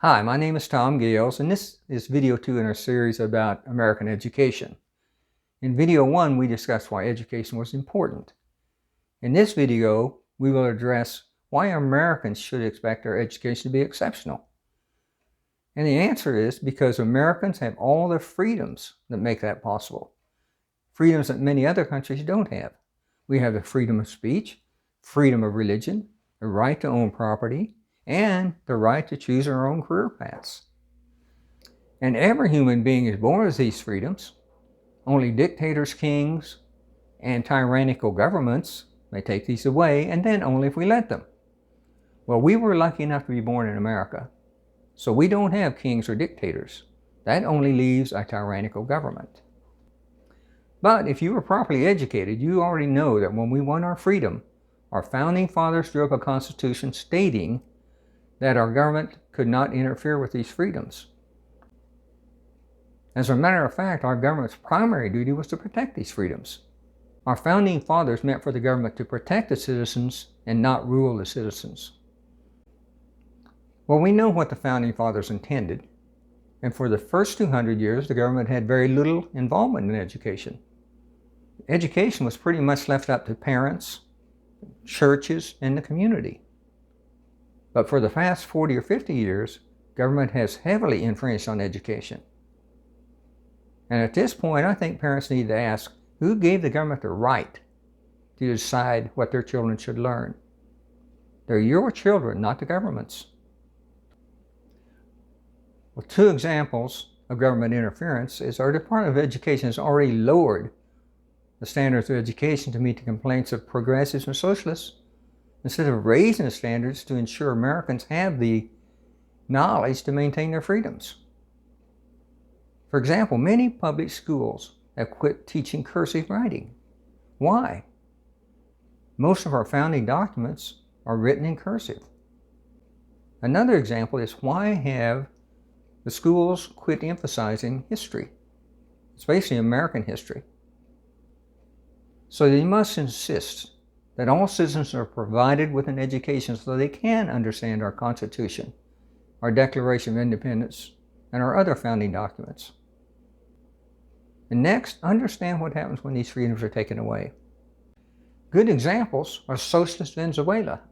Hi, my name is Tom Gales, and this is video 2 in our series about American education. In video 1, we discussed why education was important. In this video, we will address why Americans should expect our education to be exceptional. And the answer is because Americans have all the freedoms that make that possible. Freedoms that many other countries don't have. We have the freedom of speech, freedom of religion, the right to own property, and the right to choose our own career paths. And every human being is born with these freedoms. Only dictators, kings, and tyrannical governments may take these away, and then only if we let them. Well, we were lucky enough to be born in America, so we don't have kings or dictators. That only leaves a tyrannical government. But if you were properly educated, you already know that when we won our freedom, our founding fathers drew up a constitution stating that our government could not interfere with these freedoms. As a matter of fact, our government's primary duty was to protect these freedoms. Our founding fathers meant for the government to protect the citizens and not rule the citizens. Well, we know what the founding fathers intended, and for the first 200 years, the government had very little involvement in education. Education was pretty much left up to parents, churches, and the community. But for the past 40 or 50 years, government has heavily infringed on education. And at this point, I think parents need to ask, who gave the government the right to decide what their children should learn? They're your children, not the government's. Well, two examples of government interference is our Department of Education has already lowered the standards of education to meet the complaints of progressives and socialists, instead of raising the standards to ensure Americans have the knowledge to maintain their freedoms. For example, many public schools have quit teaching cursive writing. Why? Most of our founding documents are written in cursive. Another example is why have the schools quit emphasizing history, especially American history. So they must insist that all citizens are provided with an education so they can understand our Constitution, our Declaration of Independence, and our other founding documents. And next, understand what happens when these freedoms are taken away. Good examples are socialist Venezuela.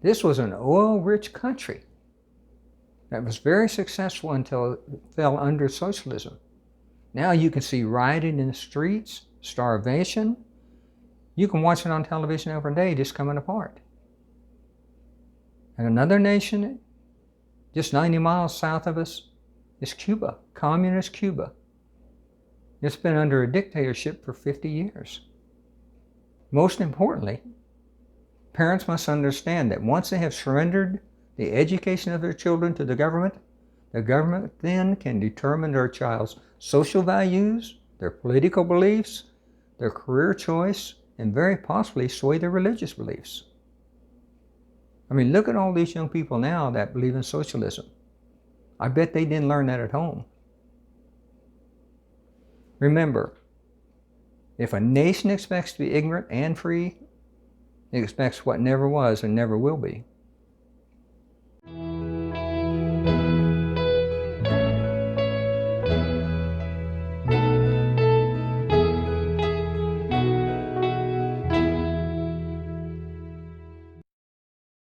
This was an oil-rich country that was very successful until it fell under socialism. Now you can see rioting in the streets, starvation. You can watch it on television every day, just coming apart. And another nation, just 90 miles south of us, is Cuba, communist Cuba. It's been under a dictatorship for 50 years. Most importantly, parents must understand that once they have surrendered the education of their children to the government then can determine their child's social values, their political beliefs, their career choice, and very possibly sway their religious beliefs. I mean, look at all these young people now that believe in socialism. I bet they didn't learn that at home. Remember, if a nation expects to be ignorant and free, it expects what never was and never will be.